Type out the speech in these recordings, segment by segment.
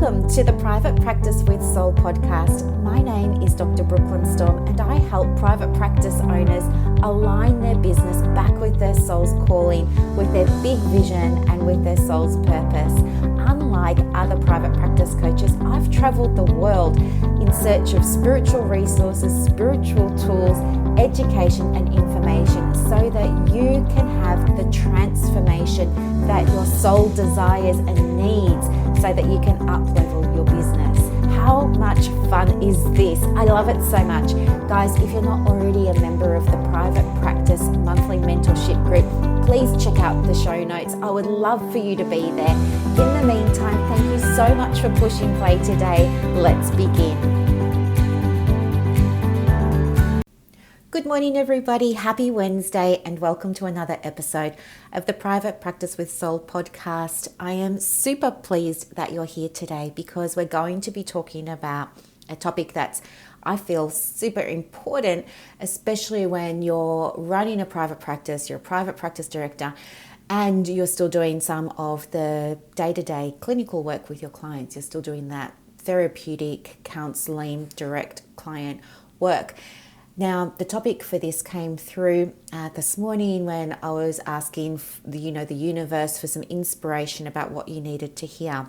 Welcome to the Private Practice with Soul podcast. My name is Dr. Brooklyn Storme, and I help private practice owners align their business back with their soul's calling, with their big vision and with their soul's purpose. Unlike other private practice coaches, I've traveled the world in search of spiritual resources, spiritual tools, education and information so that you can have the transformation that your soul desires and needs so that you can up-level your business. How much fun is this? I love it so much. Guys, if you're not already a member of the Private Practice Monthly Mentorship Group, please check out the show notes. I would love for you to be there. In the meantime, thank you so much for pushing play today. Let's begin. Good morning, everybody. Happy Wednesday and welcome to another episode of the Private Practice with Soul podcast. I am super pleased that you're here today because we're going to be talking about a topic that's, I feel, super important, especially when you're running a private practice, you're a private practice director, and you're still doing some of the day-to-day clinical work with your clients. You're still doing that therapeutic, counseling, direct client work. Now, the topic for this came through this morning when I was asking the universe for some inspiration about what you needed to hear.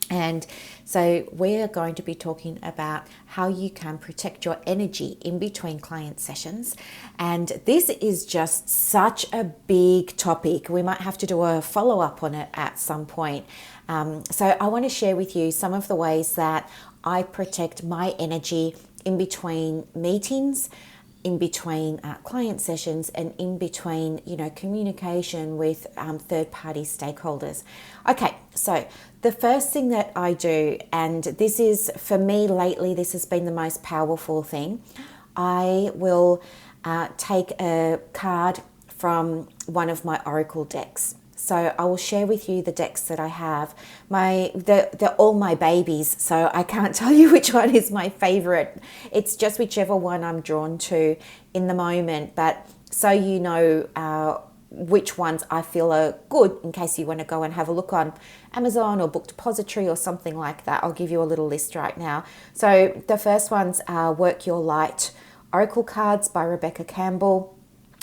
And so we're going to be talking about how you can protect your energy in between client sessions. And this is just such a big topic. We might have to do a follow-up on it at some point. So I want to share with you some of the ways that I protect my energy in between meetings, in between client sessions, and in between, communication with third-party stakeholders. Okay, so the first thing that I do, and this is, for me lately, this has been the most powerful thing, I will take a card from one of my Oracle decks. So I will share with you the decks that I have. They're all my babies, so I can't tell you which one is my favorite. It's just whichever one I'm drawn to in the moment. But so you know which ones I feel are good in case you want to go and have a look on Amazon or Book Depository or something like that. I'll give you a little list right now. So the first ones are Work Your Light Oracle cards by Rebecca Campbell.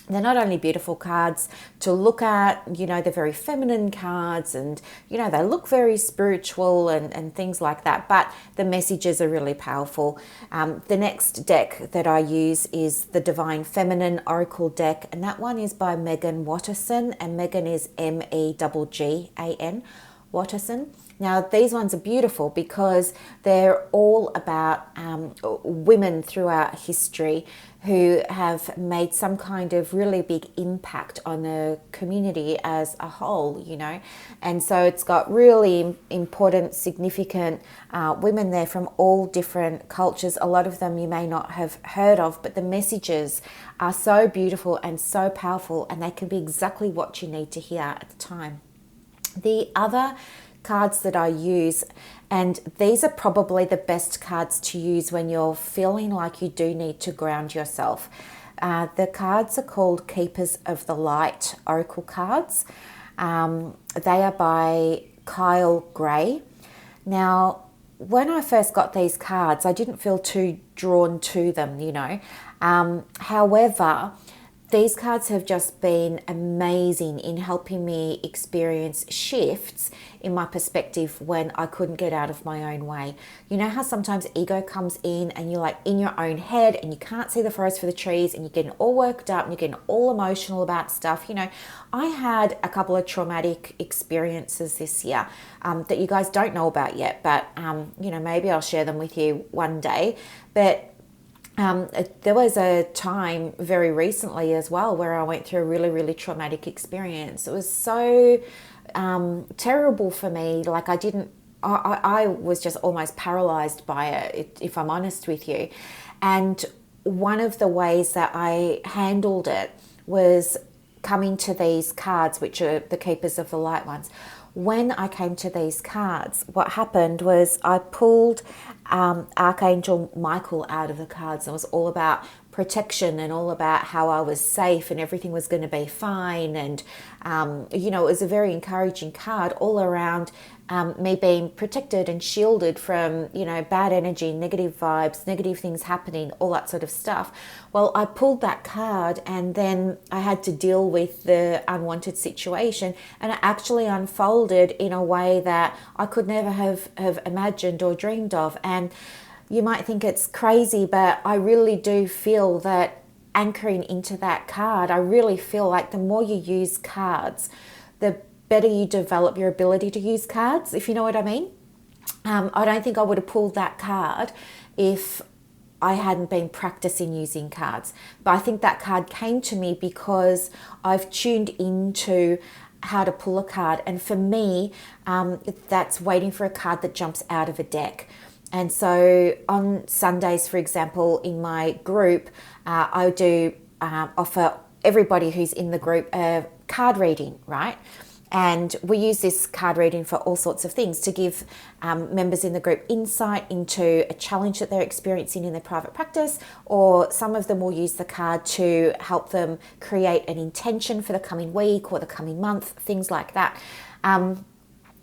They're not only beautiful cards to look at, they're very feminine cards and, they look very spiritual and things like that, but the messages are really powerful. The next deck that I use is the Divine Feminine Oracle deck, and that one is by Megan Watterson, and Megan is Meggan Watterson. Now, these ones are beautiful because they're all about women throughout history who have made some kind of really big impact on the community as a whole, And so it's got really important, significant women there from all different cultures. A lot of them you may not have heard of, but the messages are so beautiful and so powerful, and they can be exactly what you need to hear at the time. The other cards that I use, and these are probably the best cards to use when you're feeling like you do need to ground yourself. The cards are called Keepers of the Light Oracle cards. They are by Kyle Gray. Now, when I first got these cards, I didn't feel too drawn to them, However, these cards have just been amazing in helping me experience shifts in my perspective when I couldn't get out of my own way. You know how sometimes ego comes in and you're like in your own head and you can't see the forest for the trees and you're getting all worked up and you're getting all emotional about stuff. I had a couple of traumatic experiences this year that you guys don't know about yet, but maybe I'll share them with you one day. But there was a time very recently as well where I went through a really, really traumatic experience. It was so terrible for me. Like I was just almost paralyzed by it, if I'm honest with you. And one of the ways that I handled it was coming to these cards, which are the Keepers of the Light ones. When I came to these cards, what happened was I pulled Archangel Michael out of the cards. It was all about protection and all about how I was safe and everything was going to be fine. And, it was a very encouraging card all around me being protected and shielded from, bad energy, negative vibes, negative things happening, all that sort of stuff. Well, I pulled that card and then I had to deal with the unwanted situation, and it actually unfolded in a way that I could never have imagined or dreamed of. And you might think it's crazy, but I really do feel that anchoring into that card, I really feel like the more you use cards, the better you develop your ability to use cards, if you know what I mean. I don't think I would have pulled that card if I hadn't been practicing using cards. But I think that card came to me because I've tuned into how to pull a card. And for me, that's waiting for a card that jumps out of a deck. And so on Sundays, for example, in my group, I do offer everybody who's in the group a card reading, right? And we use this card reading for all sorts of things, to give members in the group insight into a challenge that they're experiencing in their private practice, or some of them will use the card to help them create an intention for the coming week or the coming month, things like that.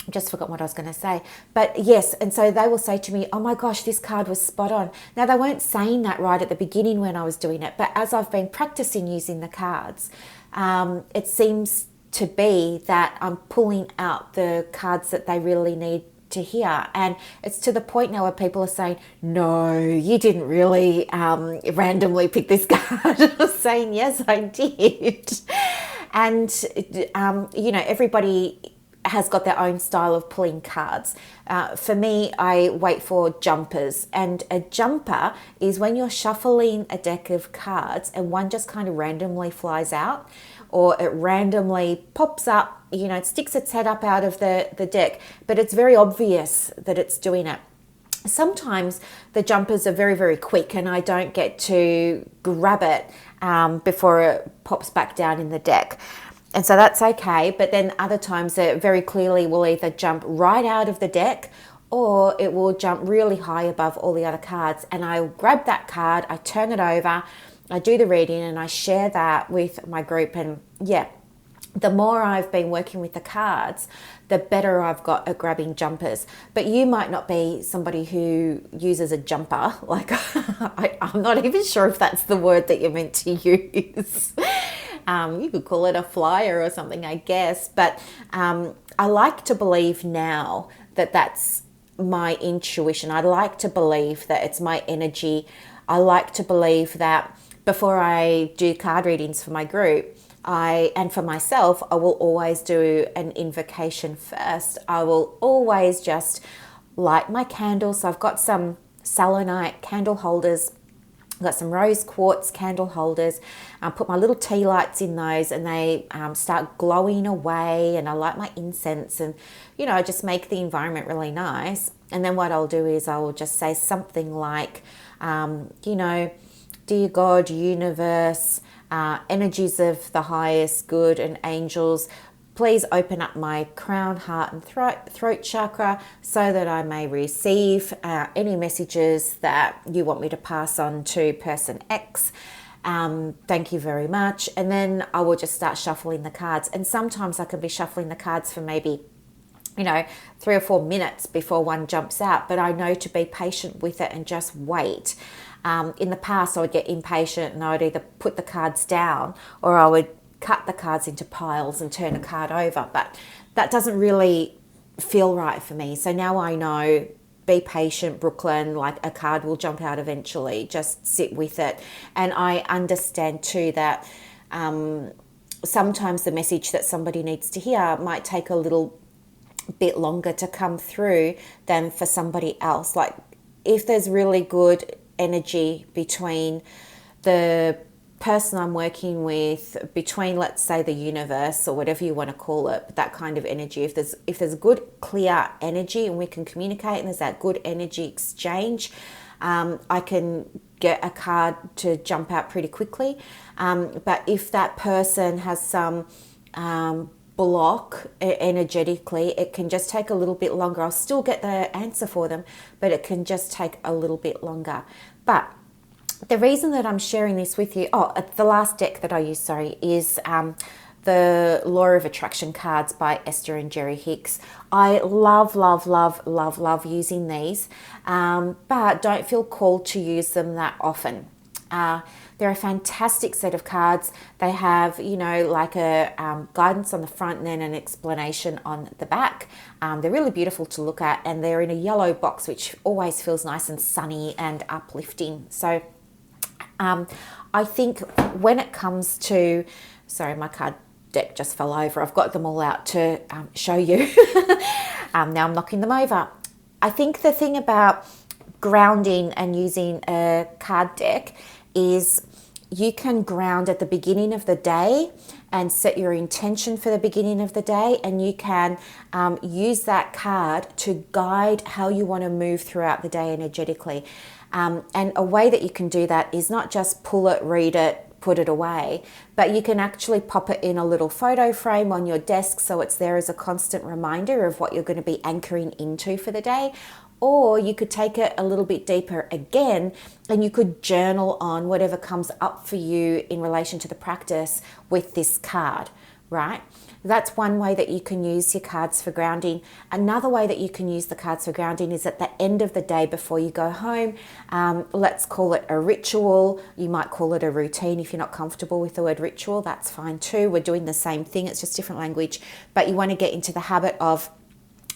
Just forgot what I was going to say. But yes, and so they will say to me, oh my gosh, this card was spot on. Now, they weren't saying that right at the beginning when I was doing it, but as I've been practicing using the cards, it seems to be that I'm pulling out the cards that they really need to hear. And it's to the point now where people are saying, no, you didn't really randomly pick this card. I was saying, yes, I did. And, everybody has got their own style of pulling cards. For me, I wait for jumpers. And a jumper is when you're shuffling a deck of cards and one just kind of randomly flies out, or it randomly pops up, it sticks its head up out of the deck, but it's very obvious that it's doing it. Sometimes the jumpers are very, very quick and I don't get to grab it before it pops back down in the deck. And so that's okay, but then other times it very clearly will either jump right out of the deck or it will jump really high above all the other cards. And I grab that card, I turn it over, I do the reading and I share that with my group. And yeah, the more I've been working with the cards, the better I've got at grabbing jumpers. But you might not be somebody who uses a jumper. Like, I'm not even sure if that's the word that you're meant to use. You could call it a flyer or something, I guess. But I like to believe now that that's my intuition. I like to believe that it's my energy. I like to believe that before I do card readings for my group, and for myself, I will always do an invocation first. I will always just light my candles. So I've got some selenite candle holders. I've got some rose quartz candle holders. I put my little tea lights in those and they start glowing away, and I light my incense and, I just make the environment really nice. And then what I'll do is I will just say something like, dear God, universe, energies of the highest good and angels, please open up my crown, heart and throat chakra so that I may receive any messages that you want me to pass on to person X. Thank you very much. And then I will just start shuffling the cards. And sometimes I can be shuffling the cards for maybe 3 or 4 minutes before one jumps out, but I know to be patient with it and just wait. In the past, I would get impatient and I would either put the cards down or I would cut the cards into piles and turn a card over, but that doesn't really feel right for me. So now I know, be patient, Brooklyn, like a card will jump out eventually, just sit with it. And I understand too that sometimes the message that somebody needs to hear might take a little bit longer to come through than for somebody else. Like if there's really good energy between the person I'm working with, between, let's say, the universe or whatever you want to call it, but that kind of energy, if there's good clear energy and we can communicate and there's that good energy exchange, I can get a card to jump out pretty quickly. But if that person has some block energetically, it can just take a little bit longer. I'll still get the answer for them, but it can just take a little bit longer. But the reason that I'm sharing this with you, the last deck that I use, is the Law of Attraction cards by Esther and Jerry Hicks. I love, love, love, love, love using these, but don't feel called to use them that often. They're a fantastic set of cards. They have, like a guidance on the front and then an explanation on the back. They're really beautiful to look at, and they're in a yellow box, which always feels nice and sunny and uplifting. So I think when it comes to, sorry, my card deck just fell over. I've got them all out to show you. Now I'm knocking them over. I think the thing about grounding and using a card deck is you can ground at the beginning of the day and set your intention for the beginning of the day, and you can use that card to guide how you want to move throughout the day energetically. And a way that you can do that is not just pull it, read it, put it away, but you can actually pop it in a little photo frame on your desk so it's there as a constant reminder of what you're going to be anchoring into for the day. Or you could take it a little bit deeper again, and you could journal on whatever comes up for you in relation to the practice with this card, right? That's one way that you can use your cards for grounding. Another way that you can use the cards for grounding is at the end of the day before you go home. Let's call it a ritual. You might call it a routine. If you're not comfortable with the word ritual, that's fine too. We're doing the same thing. It's just different language. But you want to get into the habit of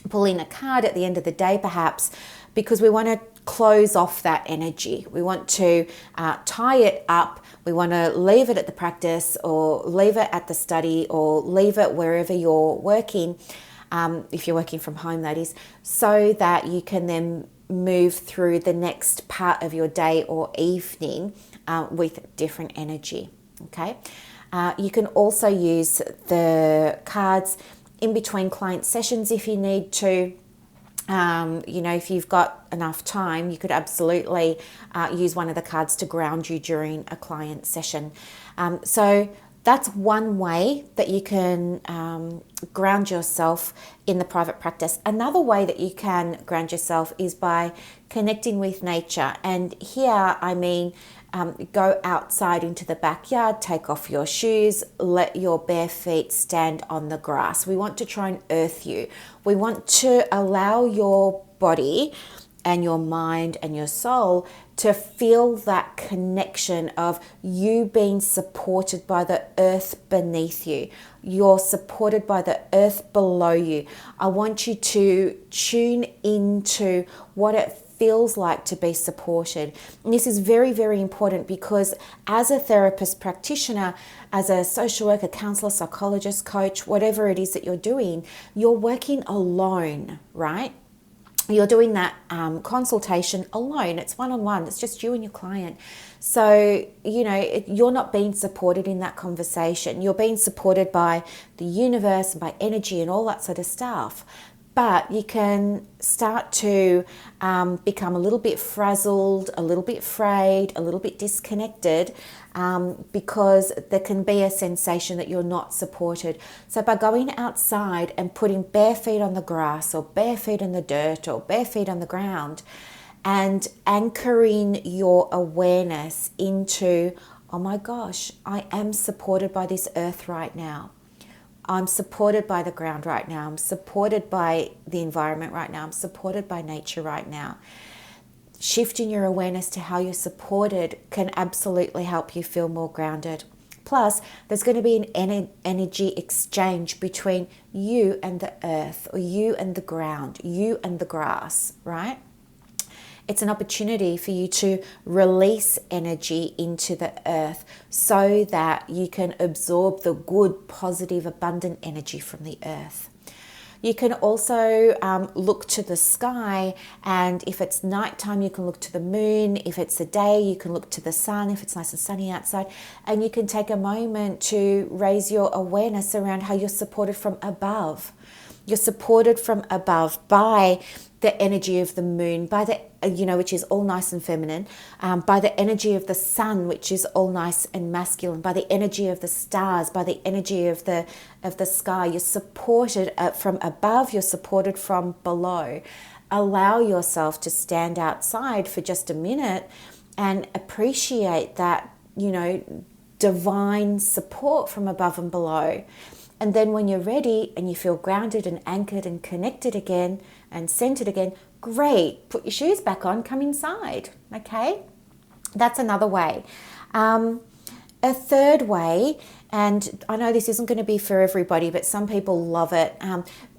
pulling a card at the end of the day perhaps, because we want to close off that energy. We want to tie it up. We want to leave it at the practice, or leave it at the study, or leave it wherever you're working, if you're working from home that is, so that you can then move through the next part of your day or evening with different energy. Okay. You can also use the cards in between client sessions if you need to. If you've got enough time, you could absolutely use one of the cards to ground you during a client session. So that's one way that you can ground yourself in the private practice. Another way that you can ground yourself is by connecting with nature. And here I mean go outside into the backyard, take off your shoes, let your bare feet stand on the grass. We want to try and earth you. We want to allow your body and your mind and your soul to feel that connection of you being supported by the earth beneath you. You're supported by the earth below you. I want you to tune into what it feels like to be supported. And this is very, very important, because as a therapist practitioner, as a social worker, counselor, psychologist, coach, whatever it is that you're doing, you're working alone, right? You're doing that consultation alone. It's one-on-one. It's just you and your client. So, you're not being supported in that conversation. You're being supported by the universe and by energy and all that sort of stuff. But you can start to become a little bit frazzled, a little bit frayed, a little bit disconnected, because there can be a sensation that you're not supported. So by going outside and putting bare feet on the grass, or bare feet in the dirt, or bare feet on the ground, and anchoring your awareness into, oh my gosh, I am supported by this earth right now. I'm supported by the ground right now. I'm supported by the environment right now. I'm supported by nature right now. Shifting your awareness to how you're supported can absolutely help you feel more grounded. Plus, there's going to be an energy exchange between you and the earth, or you and the ground, you and the grass, right? It's an opportunity for you to release energy into the earth so that you can absorb the good, positive, abundant energy from the earth. You can also look to the sky, and if it's nighttime, you can look to the moon. If it's a day, you can look to the sun, if it's nice and sunny outside. And you can take a moment to raise your awareness around how you're supported from above. You're supported from above by the energy of the moon, by the which is all nice and feminine, by the energy of the sun, which is all nice and masculine, by the energy of the stars, by the energy of the sky. You're supported from above. You're supported from below. Allow yourself to stand outside for just a minute and appreciate that, divine support from above and below. And then when you're ready and you feel grounded and anchored and connected again and centered again, great, put your shoes back on, come inside, okay? That's another way. A third way, and I know this isn't going to be for everybody, but some people love it,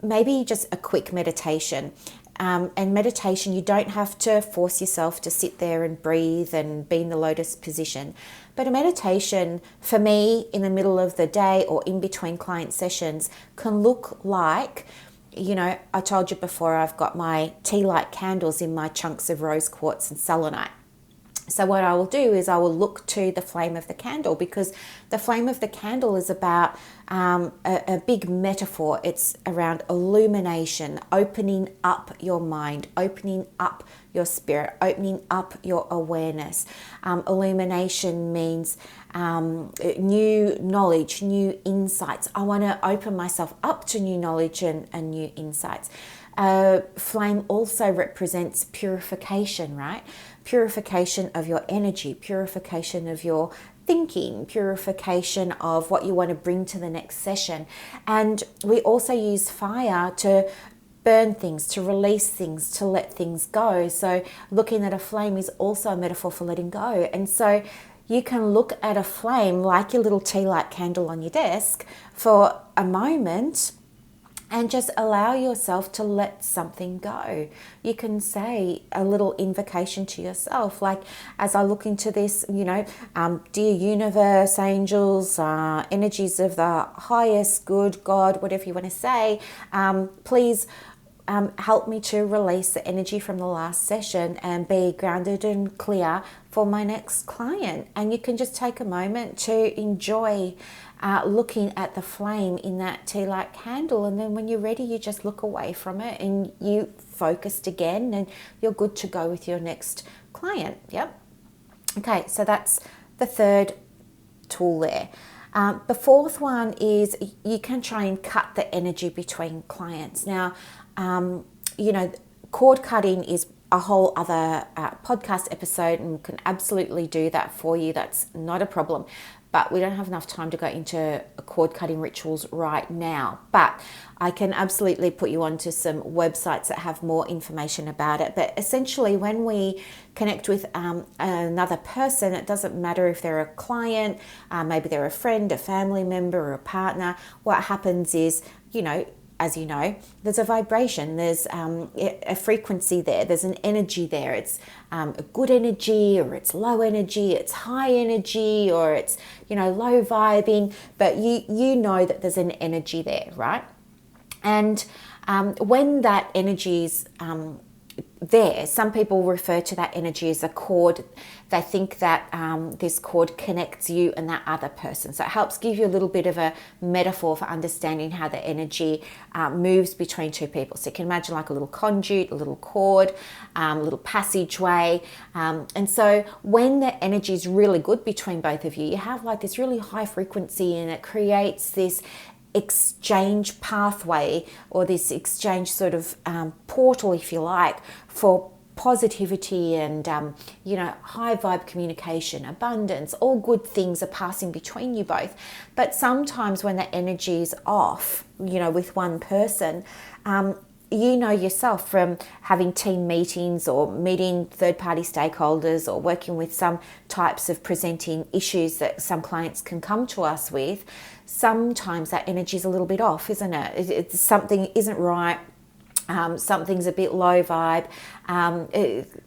maybe just a quick meditation. And meditation, you don't have to force yourself to sit there and breathe and be in the lotus position. But a meditation, for me, in the middle of the day or in between client sessions, can look like, I told you before, I've got my tea light candles in my chunks of rose quartz and selenite. So what I will do is I will look to the flame of the candle, because the flame of the candle is about a big metaphor. It's around illumination, opening up your mind, opening up your spirit, opening up your awareness. Illumination means new knowledge, new insights. I want to open myself up to new knowledge and new insights. Flame also represents purification, right? Purification of your energy, purification of your thinking, purification of what you want to bring to the next session. And we also use fire to burn things, to release things, to let things go. So looking at a flame is also a metaphor for letting go. And so you can look at a flame like your little tea light candle on your desk for a moment and just allow yourself to let something go. You can say a little invocation to yourself, like, as I look into this, dear universe, angels, energies of the highest good, God, whatever you want to say, please help me to release the energy from the last session and be grounded and clear for my next client. And you can just take a moment to enjoy looking at the flame in that tea light candle, and then when you're ready, you just look away from it and you focused again, and you're good to go with your next client. Yep. Okay, so that's the third tool there. The fourth one is you can try and cut the energy between clients. Now, cord cutting is a whole other podcast episode, and we can absolutely do that for you. That's not a problem. But we don't have enough time to go into cord cutting rituals right now. But I can absolutely put you onto some websites that have more information about it. But essentially, when we connect with another person, it doesn't matter if they're a client, maybe they're a friend, a family member, or a partner. What happens is, as you know, there's a vibration, there's a frequency there, there's an energy there. It's a good energy, or it's low energy, it's high energy, or it's, low vibing, but you know that there's an energy there, right? And when that energy is there, some people refer to that energy as a cord. They think that this cord connects you and that other person. So it helps give you a little bit of a metaphor for understanding how the energy moves between two people. So you can imagine like a little conduit, a little cord, a little passageway. And so when the energy is really good between both of you, you have like this really high frequency, and it creates this exchange pathway, or this exchange sort of portal, if you like, for positivity and high vibe communication, abundance. All good things are passing between you both. But sometimes when the energy is off, with one person, yourself from having team meetings or meeting third-party stakeholders or working with some types of presenting issues that some clients can come to us with. Sometimes that energy is a little bit off, isn't it? Something isn't right. Something's a bit low vibe.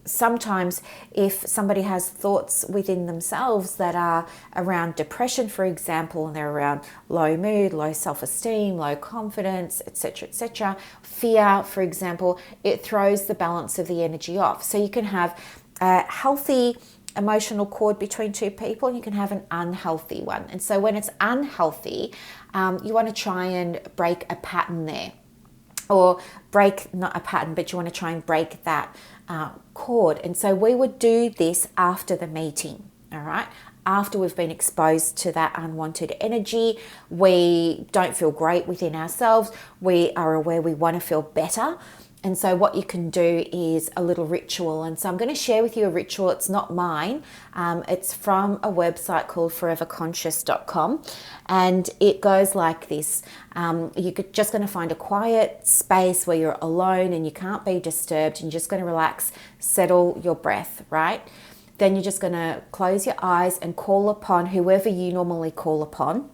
Sometimes if somebody has thoughts within themselves that are around depression, for example, and they're around low mood, low self-esteem, low confidence, etc., fear, for example, it throws the balance of the energy off. So you can have a healthy emotional cord between two people, and you can have an unhealthy one. And so when it's unhealthy, you want to try and break a pattern there. Or break, not a pattern, but you want to try and break that cord. And so we would do this after the meeting, all right? After we've been exposed to that unwanted energy, we don't feel great within ourselves. We are aware we want to feel better. And so what you can do is a little ritual. And so I'm going to share with you a ritual. It's not mine. It's from a website called foreverconscious.com. And it goes like this. You're just going to find a quiet space where you're alone and you can't be disturbed. And you're just going to relax, settle your breath, right? Then you're just going to close your eyes and call upon whoever you normally call upon,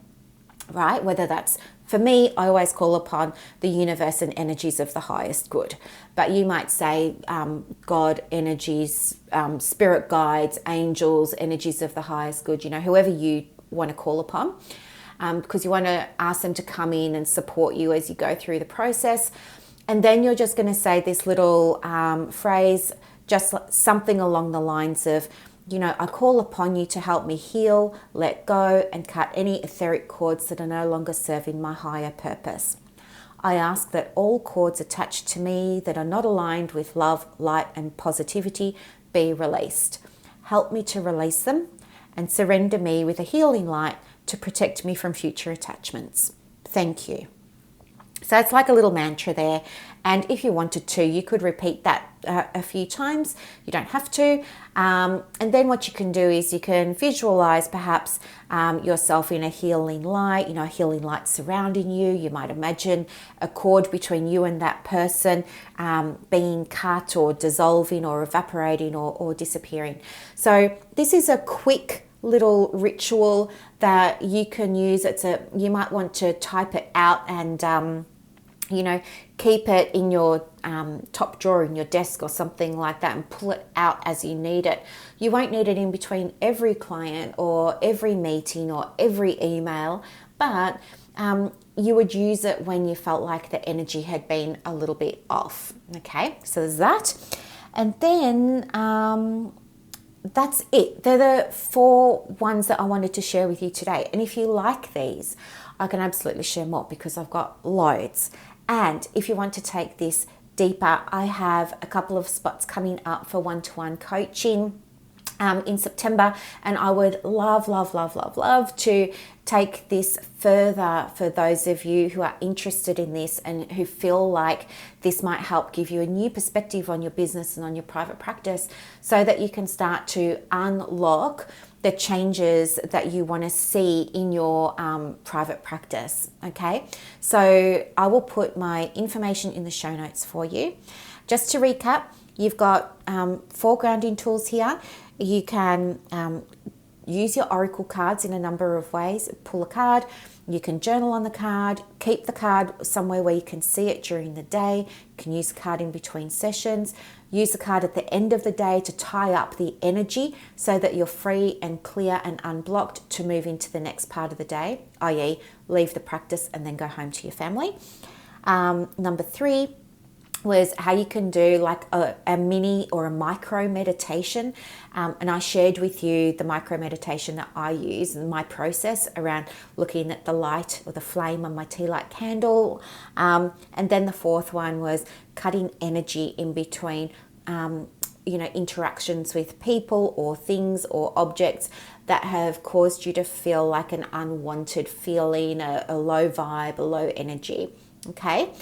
right? Whether that's, for me, I always call upon the universe and energies of the highest good. But you might say God, energies, spirit guides, angels, energies of the highest good, whoever you want to call upon, because you want to ask them to come in and support you as you go through the process. And then you're just going to say this little phrase, just something along the lines of, I call upon you to help me heal, let go, and cut any etheric cords that are no longer serving my higher purpose. I ask that all cords attached to me that are not aligned with love, light, and positivity be released. Help me to release them and surrender me with a healing light to protect me from future attachments. Thank you. So it's like a little mantra there. And if you wanted to, you could repeat that a few times. You don't have to. And then what you can do is you can visualize perhaps yourself in a healing light, a healing light surrounding you. You might imagine a cord between you and that person being cut or dissolving or evaporating or disappearing. So this is a quick little ritual that you can use. You might want to type it out and keep it in your top drawer in your desk or something like that and pull it out as you need it. You won't need it in between every client or every meeting or every email, but you would use it when you felt like the energy had been a little bit off. Okay, so there's that. And then that's it. They're the 4 ones that I wanted to share with you today. And if you like these, I can absolutely share more because I've got loads. And if you want to take this deeper, I have a couple of spots coming up for one-to-one coaching in September, and I would love to take this further for those of you who are interested in this and who feel like this might help give you a new perspective on your business and on your private practice, so that you can start to unlock the changes that you want to see in your private practice. Okay, so I will put my information in the show notes for you. Just to recap, you've got 4 grounding tools here. You can use your oracle cards in a number of ways. Pull a card, you can journal on the card, keep the card somewhere where you can see it during the day. You can use the card in between sessions. Use the card at the end of the day to tie up the energy so that you're free and clear and unblocked to move into the next part of the day, i.e. leave the practice and then go home to your family. Number 3 was how you can do like a mini or a micro meditation. And I shared with you the micro meditation that I use and my process around looking at the light or the flame on my tea light candle. And then the 4th one was cutting energy in between, interactions with people or things or objects that have caused you to feel like an unwanted feeling, a low vibe, a low energy. Okay.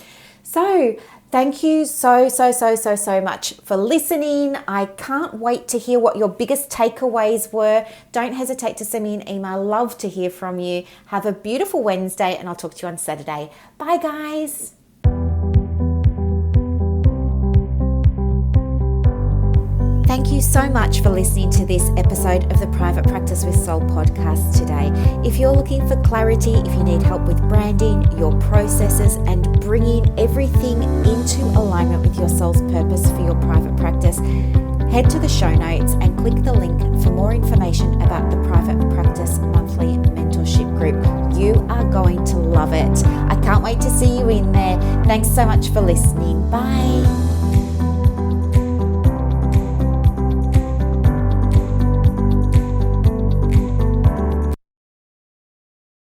So thank you so much for listening. I can't wait to hear what your biggest takeaways were. Don't hesitate to send me an email. Love to hear from you. Have a beautiful Wednesday and I'll talk to you on Saturday. Bye guys. Thank you so much for listening to this episode of the Private Practice with Soul podcast today. If you're looking for clarity, if you need help with branding, your processes, and bringing everything into alignment with your soul's purpose for your private practice, head to the show notes and click the link for more information about the Private Practice Monthly Mentorship Group. You are going to love it. I can't wait to see you in there. Thanks so much for listening. Bye.